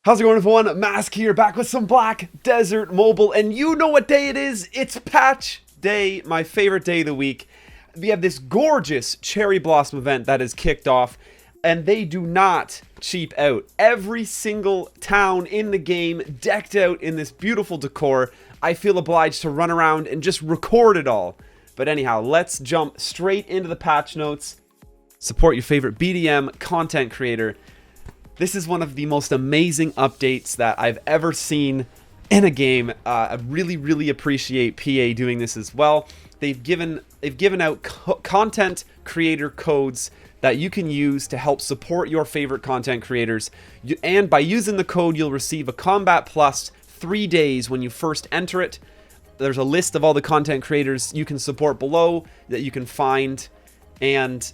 How's it going, everyone? Mask here, back with some Black Desert Mobile, and you know what day it is. It's patch day, my favorite day of the week. We have this gorgeous cherry blossom event that is kicked off, and they do not cheap out. Every single town in the game decked out in this beautiful decor. I feel obliged to run around and just record it all. But anyhow, let's jump straight into the patch notes. Support your favorite BDM content creator. This is one of the most amazing updates that I've ever seen in a game. I really appreciate PA doing this as well. They've given out content creator codes that you can use to help support your favorite content creators. And by using the code, you'll receive a Combat Plus 3 days when you first enter it. There's a list of all the content creators you can support below that you can find. And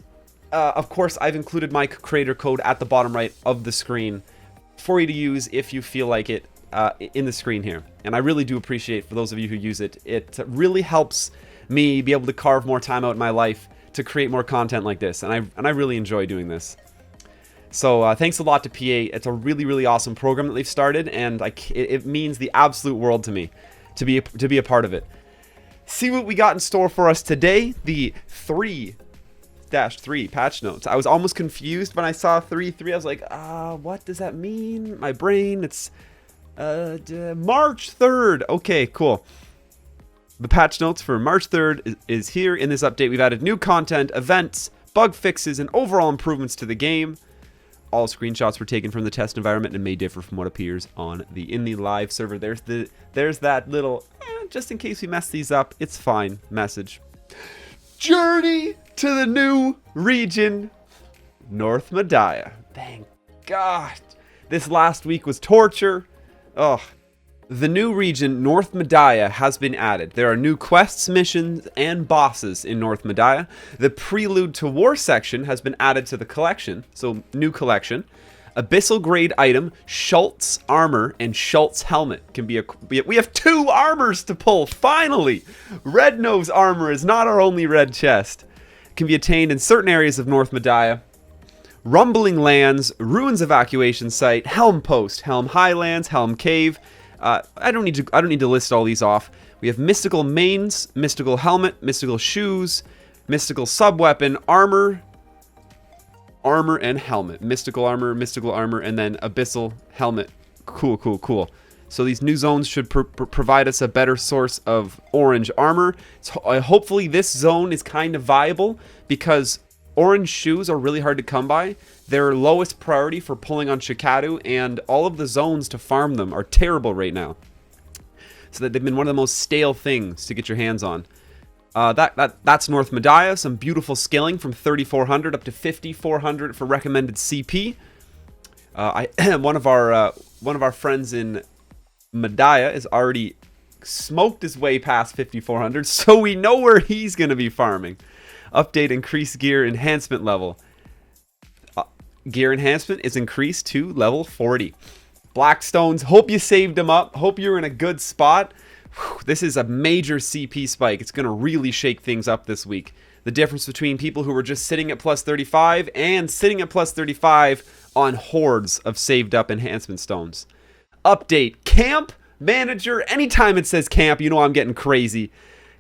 of course, I've included my creator code at the bottom right of the screen for you to use if you feel like it in the screen here. And I really do appreciate for those of you who use it. It really helps me be able to carve more time out in my life to create more content like this. And I really enjoy doing this. So thanks a lot to PA. It's a really awesome program that they've started, and it means the absolute world to me to be a part of it. See what we got in store for us today. The 3 patch notes. I was almost confused when I saw 3.3. I was like, what does that mean? My brain, it's March 3rd. Okay, cool. The patch notes for March 3rd is here. In this update, we've added new content, events, bug fixes, and overall improvements to the game. All screenshots were taken from the test environment and may differ from what appears on in the live server. There's that little, just in case we mess these up, it's fine message. Journey to the new region, North Mediah. Thank God. This last week was torture. Oh, the new region, North Mediah, has been added. There are new quests, missions, and bosses in North Mediah. The Prelude to War section has been added to the collection, so new collection. Abyssal grade item, Schultz armor and Schultz helmet can be we have 2 armors to pull, finally! Red Nose armor is not our only red chest. Can be attained in certain areas of North Mediah. Rumbling Lands, Ruins Evacuation Site, Helm Post, Helm Highlands, Helm Cave. I don't need to list all these off. We have mystical mains, mystical helmet, mystical shoes, mystical subweapon, armor and helmet. Mystical armor, and then abyssal helmet. Cool. So these new zones should provide us a better source of orange armor. So, hopefully this zone is kind of viable because orange shoes are really hard to come by. They're lowest priority for pulling on Shikadu, and all of the zones to farm them are terrible right now. So that they've been one of the most stale things to get your hands on. That's North Mediah. Some beautiful scaling from 3,400 up to 5,400 for recommended CP. One of our friends in Mediah has already smoked his way past 5,400, so we know where he's going to be farming. Update increased gear enhancement level. Gear enhancement is increased to level 40. Blackstones, hope you saved them up. Hope you're in a good spot. Whew, this is a major CP spike. It's going to really shake things up this week. The difference between people who were just sitting at plus 35 and sitting at plus 35 on hordes of saved up enhancement stones. Update, camp manager. Anytime it says camp, you know I'm getting crazy.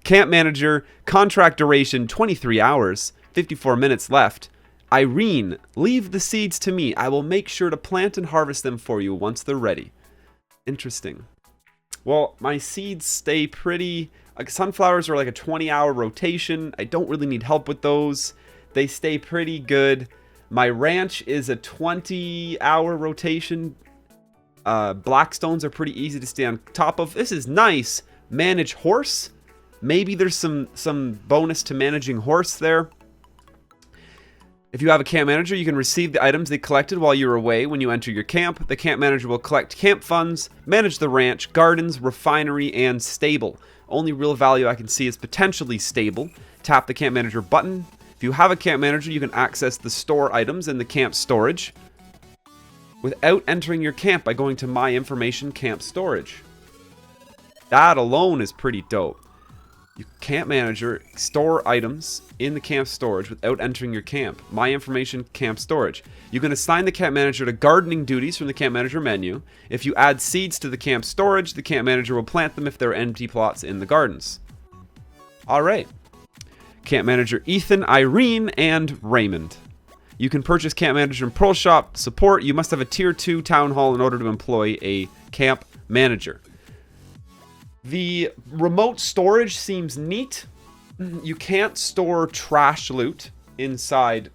Camp manager, contract duration 23 hours, 54 minutes left. Irene, leave the seeds to me. I will make sure to plant and harvest them for you once they're ready. Interesting. Well, my seeds stay pretty... sunflowers are like a 20-hour rotation. I don't really need help with those. They stay pretty good. My ranch is a 20-hour rotation. Blackstones are pretty easy to stay on top of. This is nice. Manage horse. Maybe there's some bonus to managing horse there. If you have a camp manager, you can receive the items they collected while you're away when you enter your camp. The camp manager will collect camp funds, manage the ranch, gardens, refinery, and stable. Only real value I can see is potentially stable. Tap the camp manager button. If you have a camp manager, you can access the store items in the camp storage without entering your camp by going to My Information Camp Storage. That alone is pretty dope. You camp manager, store items in the camp storage without entering your camp. My information, camp storage. You can assign the camp manager to gardening duties from the camp manager menu. If you add seeds to the camp storage, the camp manager will plant them if there are empty plots in the gardens. Alright. Camp manager Ethan, Irene, and Raymond. You can purchase camp manager in Pearl Shop support. You must have a tier 2 town hall in order to employ a camp manager. The remote storage seems neat. You can't store trash loot inside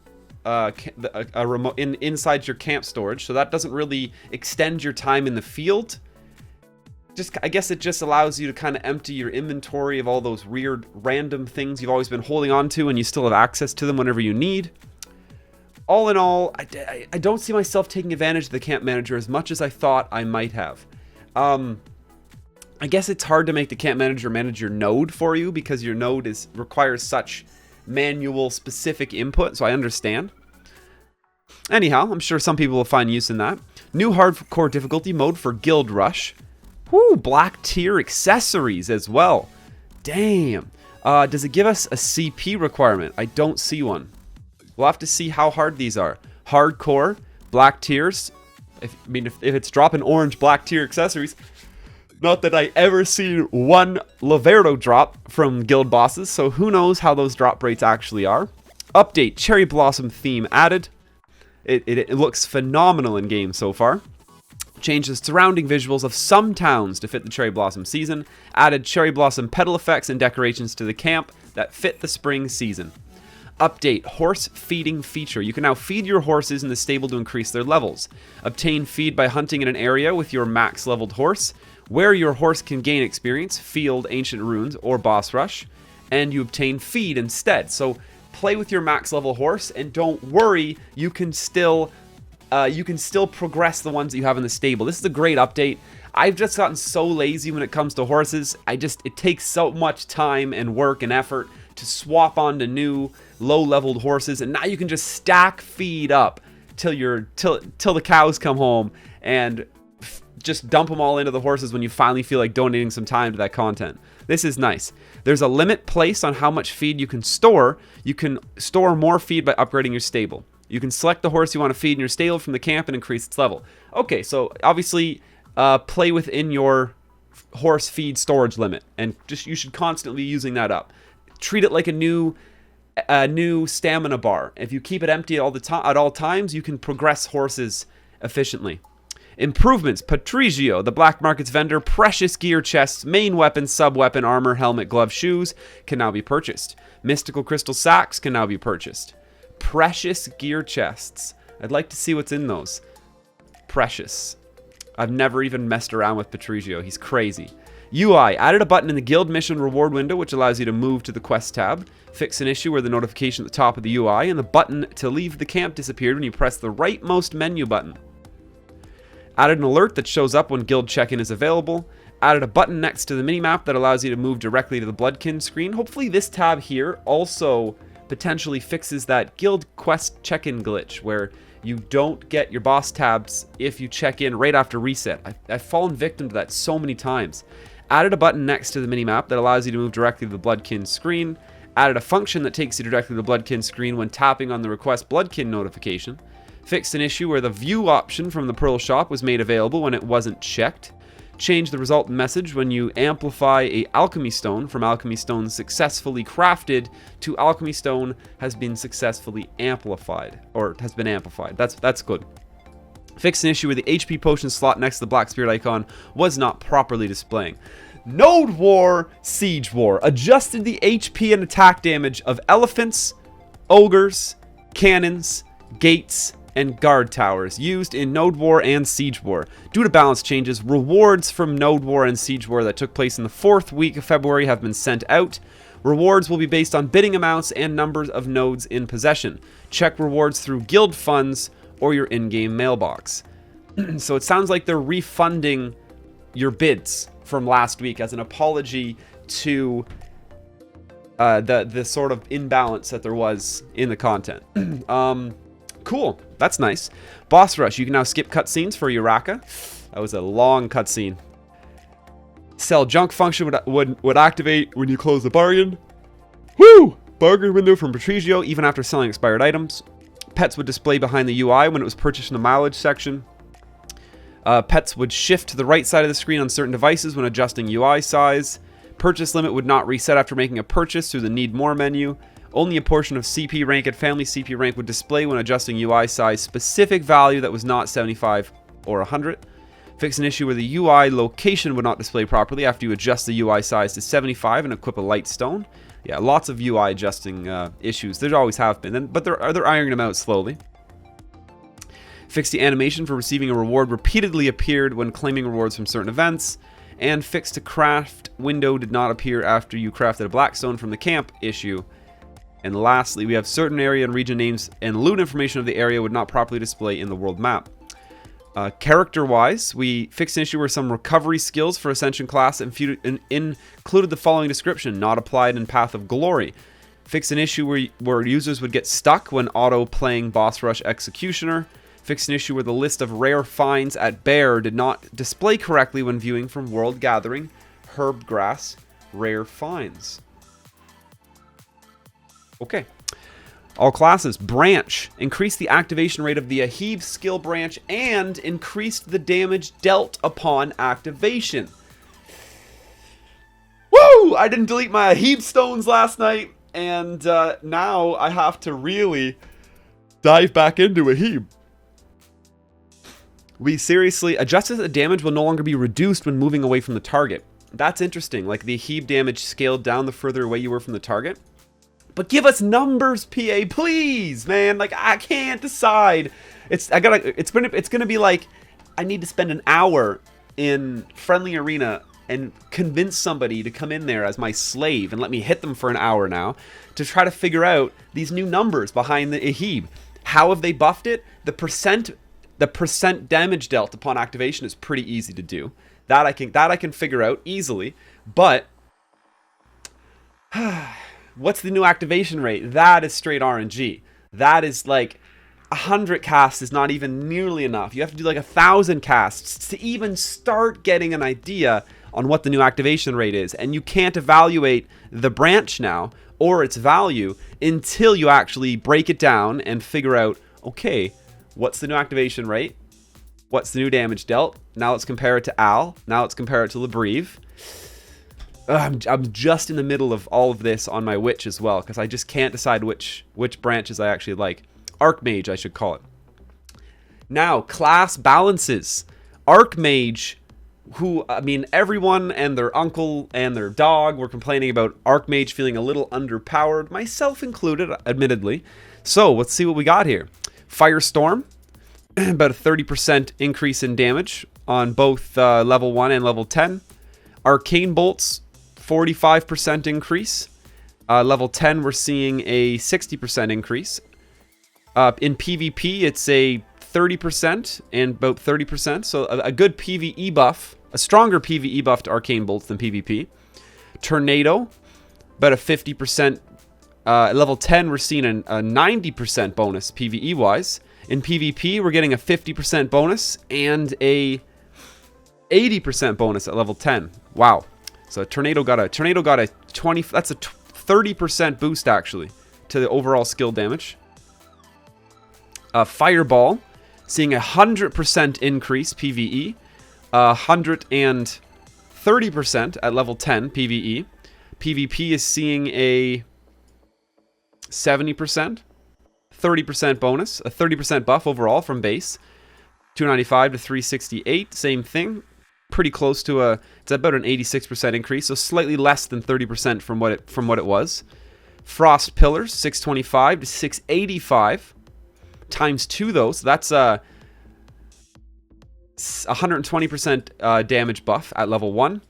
inside your camp storage, so that doesn't really extend your time in the field. I guess it just allows you to kind of empty your inventory of all those weird random things you've always been holding on to, and you still have access to them whenever you need. All in all, I don't see myself taking advantage of the camp manager as much as I thought I might have. I guess it's hard to make the camp manager manage your node for you because your node requires such manual specific input, so I understand. Anyhow, I'm sure some people will find use in that. New hardcore difficulty mode for Guild Rush. Woo, black tier accessories as well. Damn. Does it give us a CP requirement? I don't see one. We'll have to see how hard these are. Hardcore, black tiers. If it's dropping orange black tier accessories. Not that I ever seen one Laverdo drop from guild bosses, so who knows how those drop rates actually are. Update, Cherry Blossom theme added. It looks phenomenal in game so far. Changed the surrounding visuals of some towns to fit the Cherry Blossom season. Added Cherry Blossom petal effects and decorations to the camp that fit the spring season. Update, horse feeding feature. You can now feed your horses in the stable to increase their levels. Obtain feed by hunting in an area with your max leveled horse, where your horse can gain experience, field, ancient runes, or boss rush, and you obtain feed instead. So play with your max level horse, and don't worry, you can still progress the ones that you have in the stable. This is a great update. I've just gotten so lazy when it comes to horses. It takes so much time and work and effort to swap onto new low-leveled horses, and now you can just stack feed up till the cows come home and just dump them all into the horses when you finally feel like donating some time to that content. This is nice. There's a limit placed on how much feed you can store. You can store more feed by upgrading your stable. You can select the horse you want to feed in your stable from the camp and increase its level. Okay, so obviously play within your horse feed storage limit, and you should constantly be using that up. Treat it like a new stamina bar. If you keep it empty at all times, you can progress horses efficiently. Improvements, Patrigio, the black market's vendor, precious gear chests, main weapon, sub-weapon, armor, helmet, glove, shoes can now be purchased. Mystical crystal sacks can now be purchased. Precious gear chests. I'd like to see what's in those. Precious. I've never even messed around with Patrigio. He's crazy. UI, added a button in the guild mission reward window which allows you to move to the quest tab. Fix an issue where the notification at the top of the UI and the button to leave the camp disappeared when you press the rightmost menu button. Added an alert that shows up when guild check-in is available. Added a button next to the minimap that allows you to move directly to the Bloodkin screen. Hopefully this tab here also potentially fixes that guild quest check-in glitch where you don't get your boss tabs if you check in right after reset. I've fallen victim to that so many times. Added a button next to the minimap that allows you to move directly to the Bloodkin screen. Added a function that takes you directly to the Bloodkin screen when tapping on the request Bloodkin notification. Fixed an issue where the view option from the Pearl Shop was made available when it wasn't checked. Changed the result message when you amplify a alchemy stone from alchemy stone successfully crafted to alchemy stone has been successfully amplified, or has been amplified. That's good. Fixed an issue where the HP potion slot next to the black spirit icon was not properly displaying. Node War, Siege War. Adjusted the HP and attack damage of elephants, ogres, cannons, gates, and guard towers used in Node War and Siege War. Due to balance changes, rewards from Node War and Siege War that took place in the 4th week of February have been sent out. Rewards will be based on bidding amounts and numbers of nodes in possession. Check rewards through guild funds or your in-game mailbox. So it sounds like they're refunding your bids from last week as an apology to the sort of imbalance that there was in the content. Cool. That's nice. Boss Rush. You can now skip cutscenes for Uraka. That was a long cutscene. Sell junk function would activate when you close the bargain. Woo! Bargain window from Patricio even after selling expired items. Pets would display behind the UI when it was purchased in the mileage section. Pets would shift to the right side of the screen on certain devices when adjusting UI size. Purchase limit would not reset after making a purchase through the Need More menu. Only a portion of CP rank and family CP rank would display when adjusting UI size specific value that was not 75 or 100. Fix an issue where the UI location would not display properly after you adjust the UI size to 75 and equip a light stone. Yeah, lots of UI adjusting issues. There always have been, but they're ironing them out slowly. Fix the animation for receiving a reward repeatedly appeared when claiming rewards from certain events. And fix to craft window did not appear after you crafted a black stone from the camp issue. And lastly, we have certain area and region names and loot information of the area would not properly display in the world map. Character-wise, we fixed an issue where some recovery skills for Ascension class included the following description: not applied in Path of Glory. Fixed an issue where users would get stuck when auto-playing Boss Rush Executioner. Fixed an issue where the list of rare finds at Bear did not display correctly when viewing from World Gathering Herbgrass Rare Finds. Okay. All classes. Branch. Increased the activation rate of the Ahib skill branch and increased the damage dealt upon activation. Woo! I didn't delete my Ahib stones last night, and now I have to really dive back into Ahib. We seriously adjusted that the damage will no longer be reduced when moving away from the target. That's interesting. Like the Ahib damage scaled down the further away you were from the target. But give us numbers, PA, please, man. Like I can't decide. It's gonna be like I need to spend an hour in Friendly Arena and convince somebody to come in there as my slave and let me hit them for an hour now to try to figure out these new numbers behind the Ahib. How have they buffed it? The percent damage dealt upon activation is pretty easy to do. That I can figure out easily. But what's the new activation rate? That is straight RNG. That is like 100 casts is not even nearly enough. You have to do like 1,000 casts to even start getting an idea on what the new activation rate is. And you can't evaluate the branch now or its value until you actually break it down and figure out, okay, what's the new activation rate? What's the new damage dealt? Now let's compare it to Al. Now let's compare it to Lebreve. I'm just in the middle of all of this on my witch as well, because I just can't decide which branches I actually like. Archmage, I should call it. Now, class balances. Archmage, who, I mean, everyone and their uncle and their dog were complaining about Archmage feeling a little underpowered, myself included, admittedly. So, let's see what we got here. Firestorm, about a 30% increase in damage on both level 1 and level 10. Arcane Bolts, 45% increase. Level 10, we're seeing a 60% increase. In PvP, it's a 30% and about 30%. So a good PvE buff, a stronger PvE buff to Arcane Bolts than PvP. Tornado, about a 50%. At level 10, we're seeing a 90% bonus PvE-wise. In PvP, we're getting a 50% bonus and a 80% bonus at level 10. Wow. So Tornado got a 20, that's a 30% boost actually to the overall skill damage. Fireball, seeing a 100% increase PvE, 130% at level 10 PvE. PvP is seeing a 70%, 30% bonus, a 30% buff overall from base. 295 to 368, same thing. Pretty close to it's about an 86% increase, so slightly less than 30% from what it was. Frost Pillars, 625 to 685 times 2 though, so that's a 120% damage buff at level 1.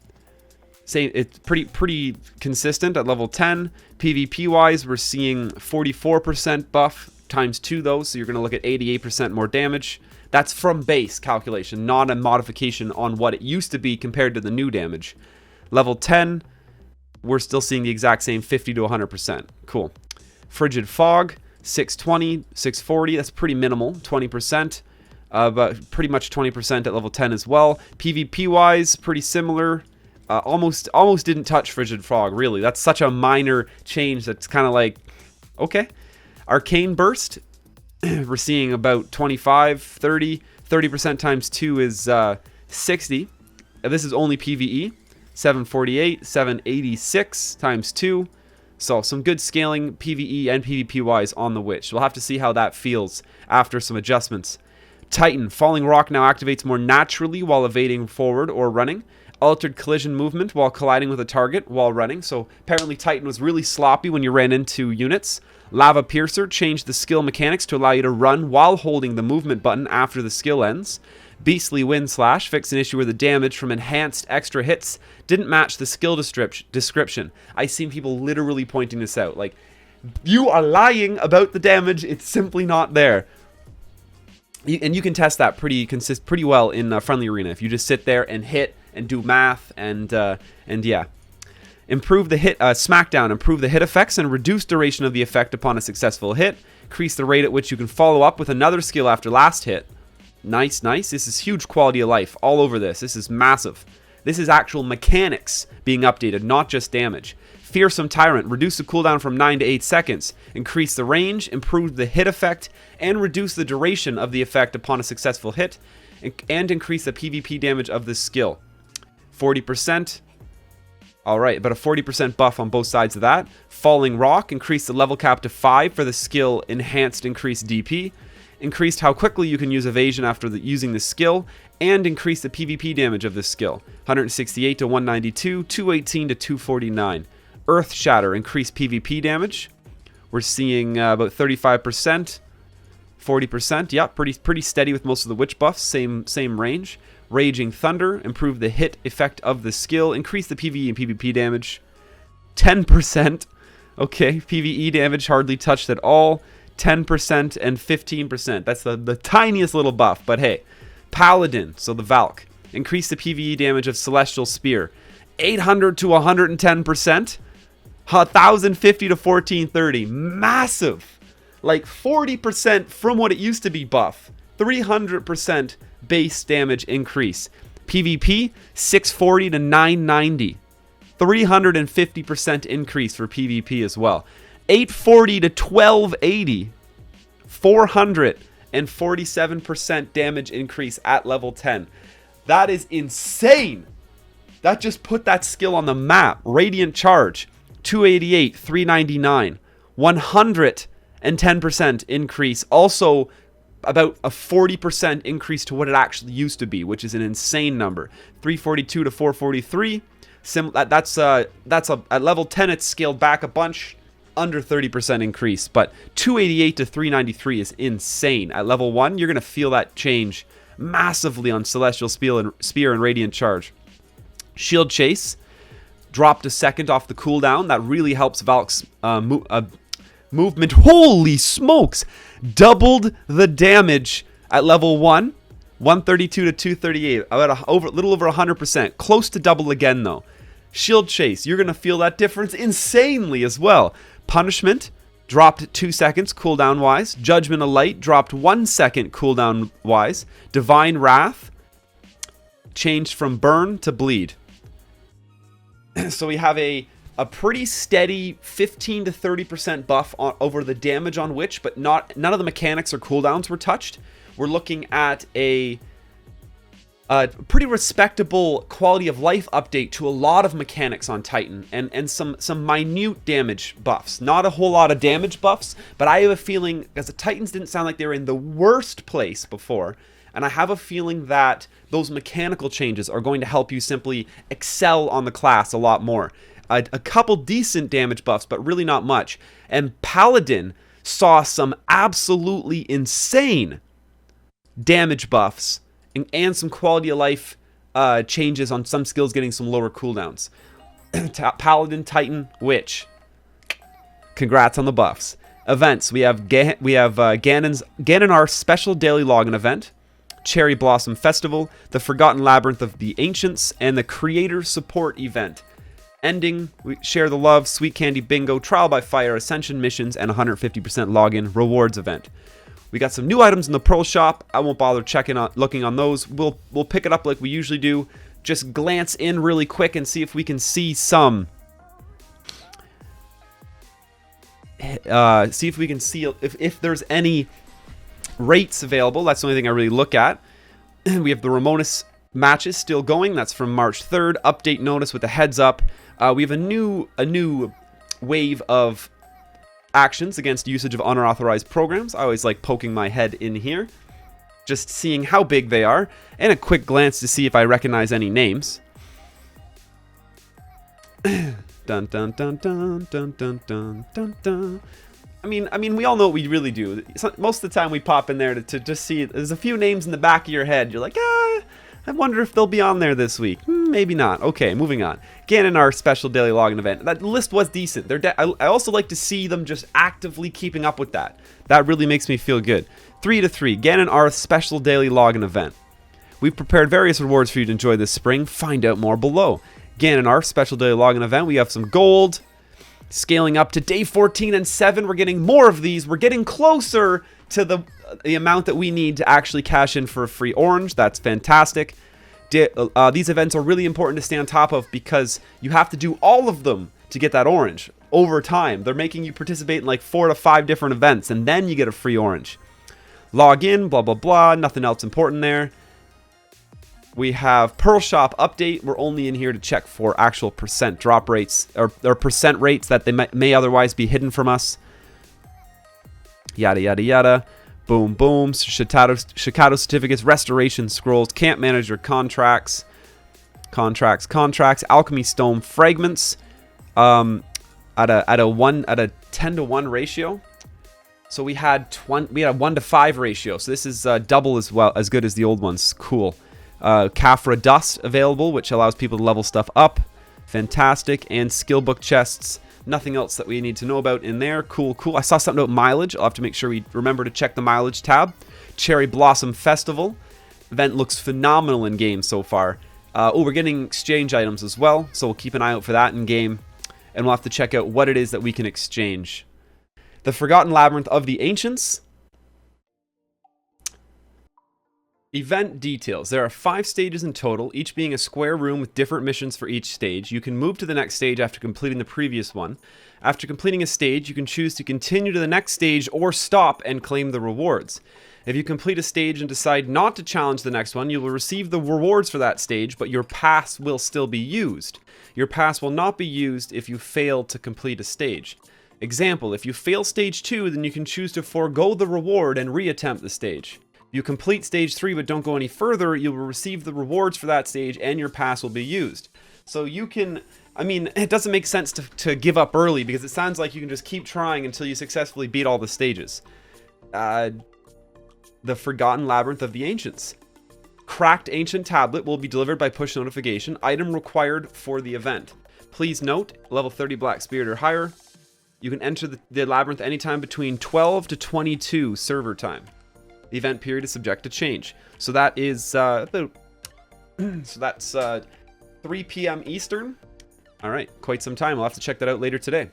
Same, it's pretty consistent at level 10. PvP wise, we're seeing 44% buff times 2 though, so you're going to look at 88% more damage. That's from base calculation, not a modification on what it used to be compared to the new damage. Level 10, we're still seeing the exact same 50 to 100%. Cool. Frigid Fog, 620, 640, that's pretty minimal, 20%. But pretty much 20% at level 10 as well. PvP wise, pretty similar. Almost didn't touch Frigid Frog, really. That's such a minor change that's kind of like, okay. Arcane Burst, we're seeing about 25, 30. 30% times 2 is 60. This is only PvE. 748, 786 times 2. So some good scaling PvE and PvP-wise on the Witch. We'll have to see how that feels after some adjustments. Titan, Falling Rock now activates more naturally while evading forward or running. Altered collision movement while colliding with a target while running. So apparently Titan was really sloppy when you ran into units. Lava Piercer changed the skill mechanics to allow you to run while holding the movement button after the skill ends. Beastly Wind Slash fixed an issue where the damage from enhanced extra hits didn't match the skill description. I've seen people literally pointing this out. Like, you are lying about the damage. It's simply not there. And you can test that pretty well in Friendly Arena if you just sit there and hit and do math and yeah. Improve the hit Smackdown. Improve the hit effects and reduce duration of the effect upon a successful hit. Increase the rate at which you can follow up with another skill after last hit. Nice, nice. This is huge quality of life all over this. This is massive. This is actual mechanics being updated, not just damage. Fearsome Tyrant. Reduce the cooldown from 9 to 8 seconds. Increase the range, improve the hit effect, and reduce the duration of the effect upon a successful hit, and increase the PvP damage of this skill. 40%. Alright, about a 40% buff on both sides of that. Falling Rock. Increase the level cap to 5 for the skill Enhanced Increased DP. Increased how quickly you can use evasion after using the skill, and increase the PvP damage of this skill. 168 to 192, 218 to 249. Earth Shatter, increased PvP damage. We're seeing about 35%, 40%. Yeah, pretty steady with most of the witch buffs. Same range. Raging Thunder, improve the hit effect of the skill, increase the PvE and PvP damage. 10%. Okay, PvE damage hardly touched at all. 10% and 15%. That's the tiniest little buff, but hey. Paladin, so the Valk. Increase the PvE damage of Celestial Spear. 800 to 110%. 1050 to 1430. Massive. Like 40% from what it used to be buff. 300% base damage increase. PvP, 640 to 990. 350% increase for PvP as well. 840 to 1280. 447% damage increase at level 10. That is insane. That just put that skill on the map. Radiant Charge, 288, 399. 110% increase. Also, about a 40% increase to what it actually used to be, which is an insane number. 342 to 443. That's at level 10, it's scaled back a bunch. Under 30% increase, but 288 to 393 is insane. At level 1, you're going to feel that change massively on Celestial Spear and Radiant Charge. Shield Chase dropped a second off the cooldown. That really helps Valk's movement. Holy smokes! Doubled the damage at level 1. 132 to 238. About a little over 100%. Close to double again, though. Shield Chase, you're going to feel that difference insanely as well. Punishment dropped 2 seconds cooldown wise. Judgment of Light dropped 1 second cooldown wise. Divine Wrath changed from burn to bleed. So we have a pretty steady 15 to 30% buff over the damage on Witch, but none of the mechanics or cooldowns were touched. We're looking at a pretty respectable quality of life update to a lot of mechanics on Titan, and some minute damage buffs. Not a whole lot of damage buffs, but I have a feeling, because the Titans didn't sound like they were in the worst place before, and I have a feeling that those mechanical changes are going to help you simply excel on the class a lot more. A couple decent damage buffs, but really not much. And Paladin saw some absolutely insane damage buffs and some quality of life changes on some skills getting some lower cooldowns. Paladin, Titan, Witch. Congrats on the buffs. Events. We have Ganonar's special daily login event, Cherry Blossom Festival, the Forgotten Labyrinth of the Ancients, and the Creator Support event. Ending, we share the love, Sweet Candy Bingo, Trial by Fire, Ascension missions, and 150% login rewards event. We got some new items in the Pearl Shop. I won't bother looking on those. We'll pick it up like we usually do. just glance in really quick and see if we can see some. See if we can see if there's any rates available. That's the only thing I really look at. We have the Ramones matches still going. That's from March 3rd. Update notice with a heads up. We have a new wave of actions against usage of unauthorized programs. I always like poking my head in here, just seeing how big they are, and a quick glance to see if I recognize any names. Dun dun dun dun dun dun dun dun dun dun. I mean, we all know what we really do. Most of the time we pop in there to just see. There's a few names in the back of your head. You're like, I wonder if they'll be on there this week. Maybe not. Okay, moving on. Again, in our special daily login event, that list was decent. I also like to see them just actively keeping up with that. That really makes me feel good. 3 to 3. Again, our special daily login event. We've prepared various rewards for you to enjoy this spring. Find out more below. Again, in our special daily login event, we have some gold. Scaling up to day 14 and 7. We're getting more of these. We're getting closer to the amount that we need to actually cash in for a free orange. That's fantastic. These events are really important to stay on top of because you have to do all of them to get that orange over time. They're making you participate in like 4 to 5 different events, and then you get a free orange. Log in, blah, blah, blah. Nothing else important there. We have Pearl Shop update. We're only in here to check for actual percent drop rates or percent rates that they may otherwise be hidden from us. Yada, yada, yada. Boom, boom. Shikado certificates, restoration scrolls, camp manager contracts, alchemy stone fragments, at a 10 to 1 ratio. So we had a 1 to 5 ratio. So this is double as good as the old ones. Cool. Kafra dust available, which allows people to level stuff up. Fantastic. And skill book chests. Nothing else that we need to know about in there. Cool. I saw something about mileage. I'll have to make sure we remember to check the mileage tab. Cherry Blossom Festival. Event looks phenomenal in game so far. We're getting exchange items as well, so we'll keep an eye out for that in game. And we'll have to check out what it is that we can exchange. The Forgotten Labyrinth of the Ancients. Event details. There are 5 stages in total, each being a square room with different missions for each stage. You can move to the next stage after completing the previous one. After completing a stage, you can choose to continue to the next stage or stop and claim the rewards. If you complete a stage and decide not to challenge the next one, you will receive the rewards for that stage, but your pass will still be used. Your pass will not be used if you fail to complete a stage. Example, if you fail stage 2, then you can choose to forego the reward and reattempt the stage. If you complete stage 3 but don't go any further, you will receive the rewards for that stage and your pass will be used. So you can, it doesn't make sense to give up early because it sounds like you can just keep trying until you successfully beat all the stages. The Forgotten Labyrinth of the Ancients. Cracked Ancient Tablet will be delivered by push notification. Item required for the event. Please note, level 30 Black Spirit or higher. You can enter the labyrinth anytime between 12 to 22 server time. The event period is subject to change. So that is about 3 p.m. Eastern. All right, quite some time. We'll have to check that out later today.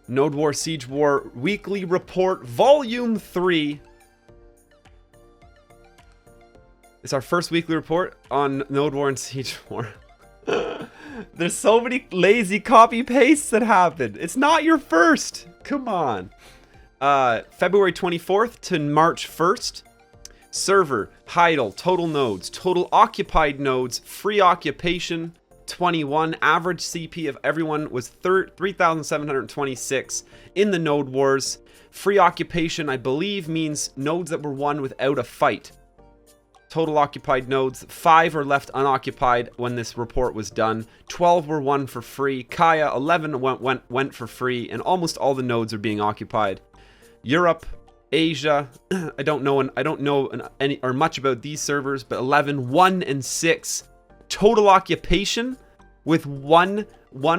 Node War Siege War Weekly Report Volume 3. It's our first weekly report on Node War and Siege War. There's so many lazy copy pastes that happen. It's not your first. Come on. February 24th to March 1st. Server, Heidel, total nodes, total occupied nodes, free occupation, 21. Average CP of everyone was 3,726 in the node wars. Free occupation, I believe, means nodes that were won without a fight. Total occupied nodes, 5 are left unoccupied when this report was done. 12 were won for free. Kaya, 11 went for free, and almost all the nodes are being occupied. Europe, Asia, I don't know any or much about these servers, but 11, 1, and 6. Total occupation with 1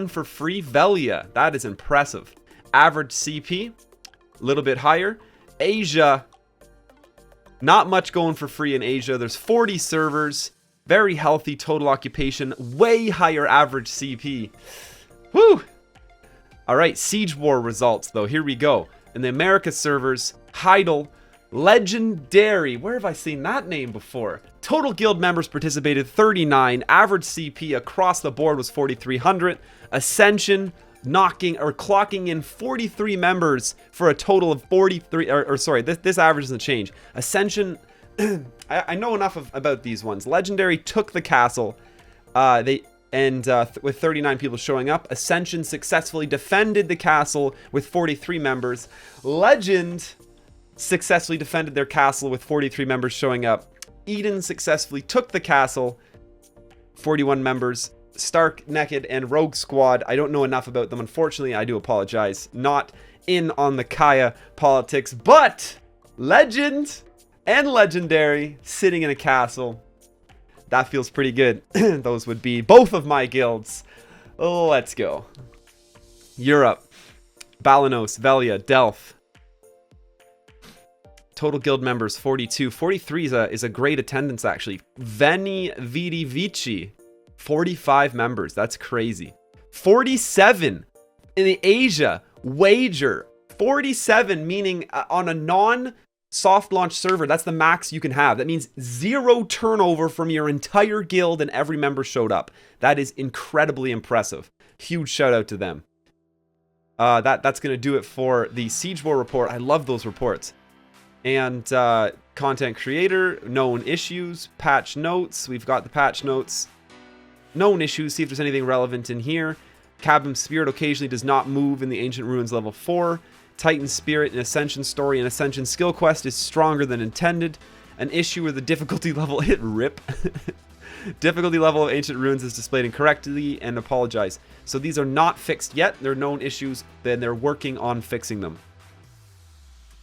for free. Velia, that is impressive. Average CP, a little bit higher. Asia, not much going for free in Asia. There's 40 servers, very healthy total occupation, way higher average CP. Woo! All right, Siege War results though. Here we go. In the America servers, Heidel, Legendary. Where have I seen that name before? Total guild members participated 39. Average CP across the board was 4,300. Ascension clocking in 43 members for a total of 43. Or sorry, this average doesn't change. Ascension. I know enough about these ones. Legendary took the castle. With 39 people showing up. Ascension successfully defended the castle with 43 members. Legend successfully defended their castle with 43 members showing up. Eden successfully took the castle, 41 members. Stark, Naked, and Rogue Squad, I don't know enough about them, unfortunately. I do apologize. Not in on the Kaya politics, but Legend and Legendary sitting in a castle. That feels pretty good. Those would be both of my guilds. Let's go. Europe. Balanos, Velia, Delph. Total guild members 42. 43 is a great attendance, actually. Veni Vidi Vici. 45 members. That's crazy. 47 in the Asia. Wager. 47, meaning on a non-soft launch server, that's the max you can have. That means 0 turnover from your entire guild and every member showed up. That is incredibly impressive. Huge shout out to them. That's going to do it for the Siege War report. I love those reports. And content creator, known issues, patch notes. We've got the patch notes. Known issues, see if there's anything relevant in here. Cabin Spirit occasionally does not move in the Ancient Ruins level 4. Titan Spirit in Ascension Story and Ascension Skill Quest is stronger than intended. An issue where the difficulty level hit rip. Difficulty level of Ancient Ruins is displayed incorrectly and apologize. So these are not fixed yet. They're known issues, then they're working on fixing them.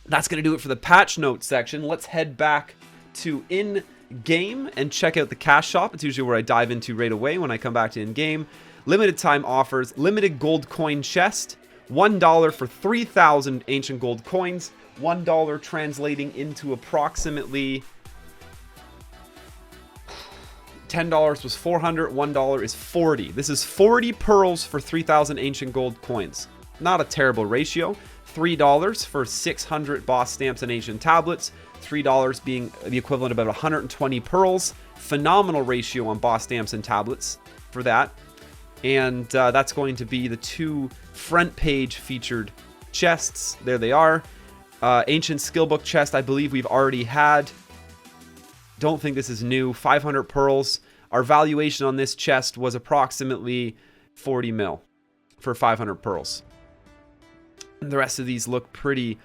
That's going to do it for the patch notes section. Let's head back to in-game and check out the cash shop. It's usually where I dive into right away when I come back to in-game. Limited time offers, limited gold coin chest, $1 for 3,000 ancient gold coins, $1 translating into approximately $10 was 400, $1 is 40. This is 40 pearls for 3,000 ancient gold coins. Not a terrible ratio. $3 for 600 boss stamps and ancient tablets. $3 being the equivalent of about 120 pearls. Phenomenal ratio on boss stamps and tablets for that. And that's going to be the 2 front page featured chests. There they are. Ancient Skillbook chest, I believe we've already had. Don't think this is new. 500 pearls. Our valuation on this chest was approximately 40 mil for 500 pearls. The rest of these look pretty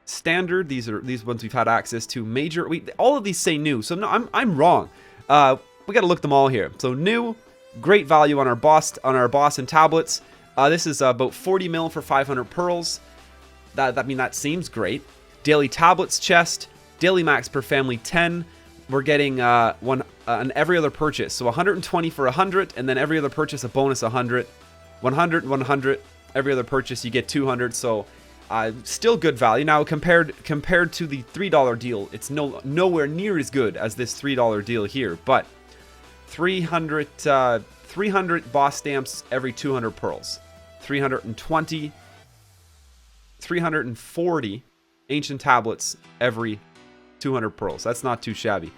standard. These ones we've had access to. Major. All of these say new, so no, I'm wrong. We got to look them all here. So new, great value on our boss and tablets. This is about 40 mil for 500 pearls. That seems great. Daily tablets chest. Daily max per family 10. We're getting one on every other purchase. So 120 for 100, and then every other purchase a bonus 100. 100, 100. Every other purchase you get 200. So still good value. Now compared to the $3 deal, it's nowhere near as good as this $3 deal here. But 300 boss stamps every 200 pearls. 320. 340 ancient tablets every 200 pearls. That's not too shabby.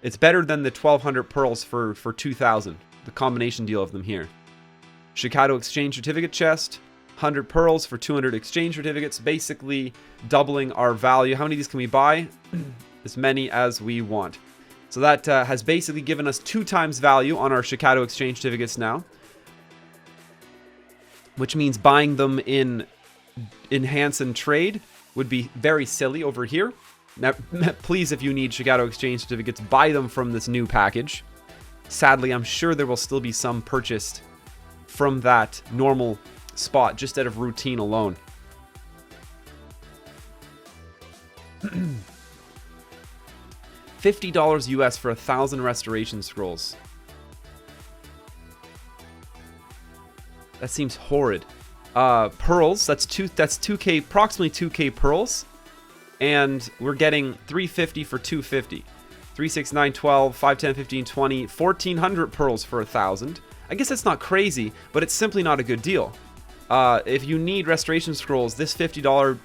It's better than the 1,200 pearls for 2,000. The combination deal of them here. Shikado exchange certificate chest. 100 pearls for 200 exchange certificates. Basically doubling our value. How many of these can we buy? As many as we want. So that has basically given us 2 times value on our Shikado exchange certificates now. Which means buying them in Enhance and Trade would be very silly over here. Now, please, if you need Shikado exchange certificates, buy them from this new package. Sadly, I'm sure there will still be some purchased from that normal spot, just out of routine alone. $50 US for 1,000 restoration scrolls. That seems horrid. Pearls, that's 2k, approximately 2k pearls. And we're getting 350 for 250. 3, 6, 9, 12, 5, 10, 15, 20, 1,400 pearls for 1,000. I guess that's not crazy, but it's simply not a good deal. If you need restoration scrolls, this $50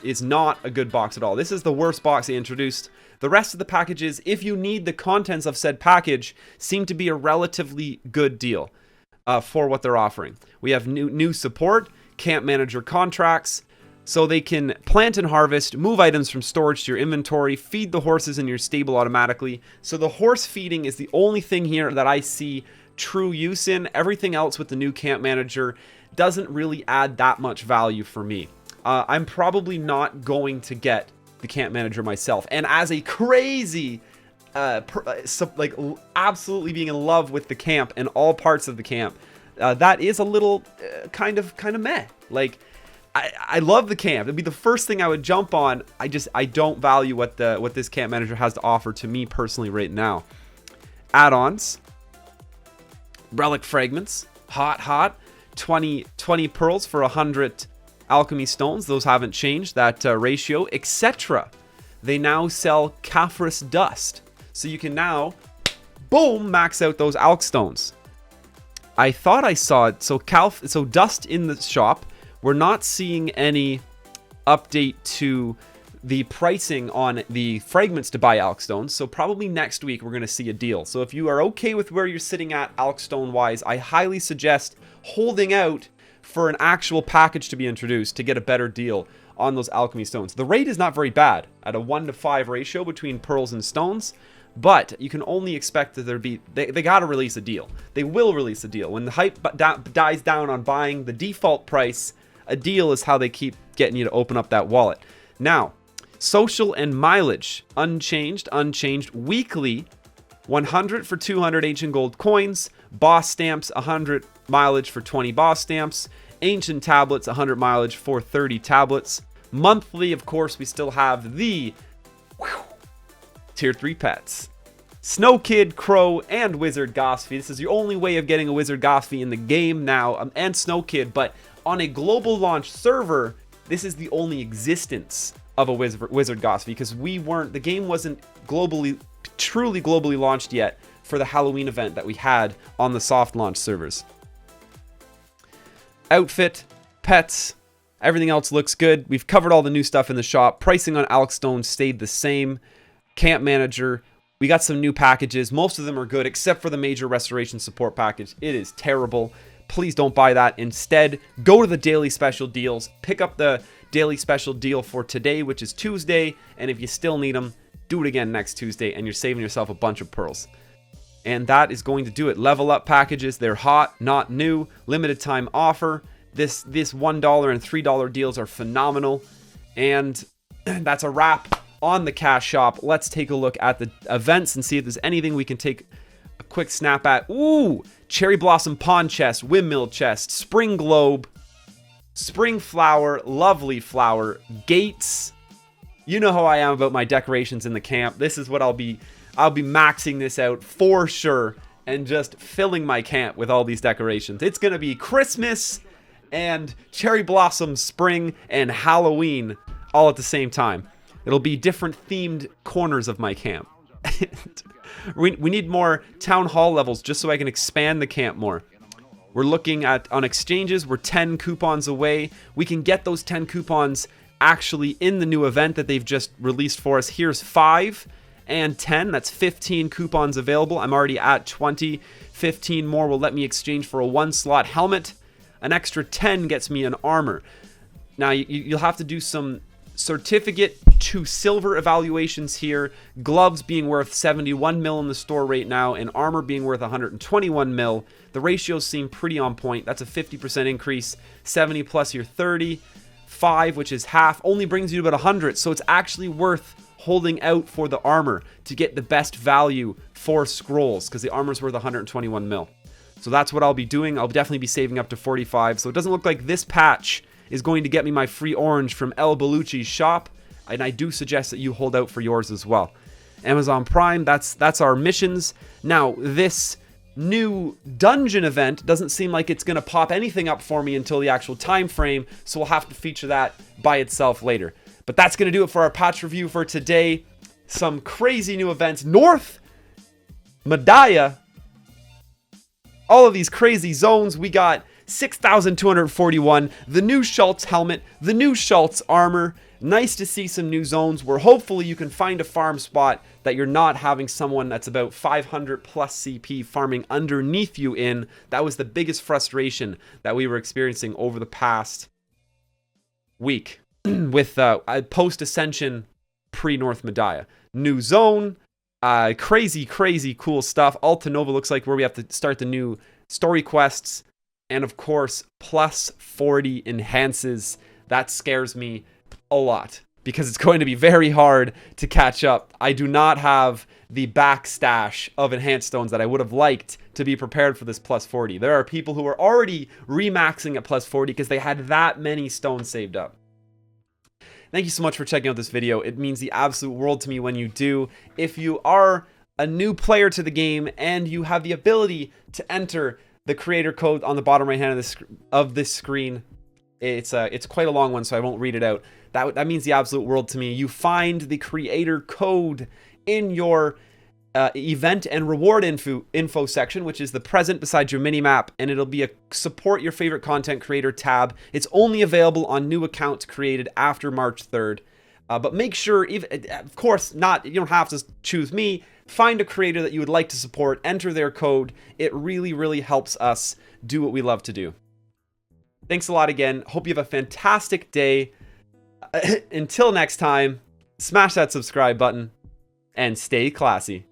is not a good box at all. This is the worst box they introduced. The rest of the packages, if you need the contents of said package, seem to be a relatively good deal for what they're offering. We have new support, camp manager contracts, so they can plant and harvest, move items from storage to your inventory, feed the horses in your stable automatically. So the horse feeding is the only thing here that I see true use in. Everything else with the new camp manager doesn't really add that much value for me. I'm probably not going to get the camp manager myself. And as a crazy, absolutely being in love with the camp and all parts of the camp, that is a little kind of meh. Like, I love the camp. It'd be the first thing I would jump on. I don't value what this camp manager has to offer to me personally right now. Add-ons, relic fragments, hot, 20 pearls for 100 alchemy stones. Those haven't changed that ratio, etc. They now sell Caphras dust, so you can now, boom, max out those alch stones. I thought I saw it. So dust in the shop. We're not seeing any update to the pricing on the fragments to buy alch stones, so probably next week we're going to see a deal. So if you are okay with where you're sitting at alch stone wise, I highly suggest holding out for an actual package to be introduced to get a better deal on those alchemy stones. The rate is not very bad at a 1-to-5 ratio between pearls and stones, but you can only expect that they got to release a deal. They will release a deal. When the hype dies down on buying the default price, a deal is how they keep getting you to open up that wallet. Now, social and mileage, unchanged. Weekly, 100 for 200 ancient gold coins. Boss stamps, 100 mileage for 20 boss stamps. Ancient tablets, 100 mileage for 30 tablets. Monthly, of course, we still have the tier 3 pets. Snow Kid, Crow, and Wizard Gosfy. This is your only way of getting a Wizard Gosfy in the game now, and Snow Kid, but on a global launch server, this is the only existence of a Wizard Gosfy, because the game wasn't truly globally launched yet for the Halloween event that we had on the soft launch servers. Outfit, pets, everything else looks good. We've covered all the new stuff in the shop. Pricing on alch stone stayed the same. Camp manager, we got some new packages. Most of them are good, except for the major restoration support package. It is terrible. Please don't buy that. Instead, go to the daily special deals. Pick up the daily special deal for today, which is Tuesday. And if you still need them, do it again next Tuesday, and you're saving yourself a bunch of pearls. And that is going to do it. Level up packages. They're hot, not new. Limited time offer. This $1 and $3 deals are phenomenal. And that's a wrap on the cash shop. Let's take a look at the events and see if there's anything we can take a quick snap at. Ooh! Cherry Blossom Pawn Chest, Windmill Chest, Spring Globe, Spring Flower, Lovely Flower, Gates. You know how I am about my decorations in the camp. This is what I'll be maxing this out for sure and just filling my camp with all these decorations. It's going to be Christmas and Cherry Blossom, Spring, and Halloween all at the same time. It'll be different themed corners of my camp. We need more town hall levels just so I can expand the camp more. We're looking at, on exchanges, we're 10 coupons away. We can get those 10 coupons actually in the new event that they've just released for us. Here's 5 and 10. That's 15 coupons available. I'm already at 20. 15 more will let me exchange for a 1-slot helmet. An extra 10 gets me an armor. Now, you'll have to do some certificate to silver evaluations here. Gloves being worth 71 mil in the store right now, and armor being worth 121 mil. The ratios seem pretty on point. That's a 50% increase. 70 plus your 30. 5, which is half, only brings you to about 100. So it's actually worth holding out for the armor to get the best value for scrolls, because the armor's worth 121 mil. So that's what I'll be doing. I'll definitely be saving up to 45. So it doesn't look like this patch is going to get me my free orange from El Belucci's shop, and I do suggest that you hold out for yours as well. Amazon Prime, that's our missions. Now, this new dungeon event doesn't seem like it's going to pop anything up for me until the actual time frame, so we'll have to feature that by itself later. But that's going to do it for our patch review for today. Some crazy new events. North, Mediah, all of these crazy zones. We got 6,241, the new Schultz helmet, the new Schultz armor. Nice to see some new zones where hopefully you can find a farm spot that you're not having someone that's about 500 plus CP farming underneath you in. That was the biggest frustration that we were experiencing over the past week with post-ascension pre-North Mediah. New zone, crazy cool stuff. Alta Nova looks like where we have to start the new story quests. And of course, plus 40 enhances. That scares me a lot because it's going to be very hard to catch up. I do not have the back stash of enhanced stones that I would have liked to be prepared for this plus 40. There are people who are already remaxing at plus 40 because they had that many stones saved up. Thank you so much for checking out this video. It means the absolute world to me when you do. If you are a new player to the game and you have the ability to enter the creator code on the bottom right hand of this screen, it's quite a long one, so I won't read it out. That means the absolute world to me. You find the creator code in your event and reward info section, which is the present beside your minimap, and it'll be a support your favorite content creator tab. It's only available on new accounts created after March 3rd. But make sure, of course, you don't have to choose me. Find a creator that you would like to support, enter their code. It really helps us do what we love to do. Thanks a lot again. Hope you have a fantastic day. Until next time, smash that subscribe button and stay classy.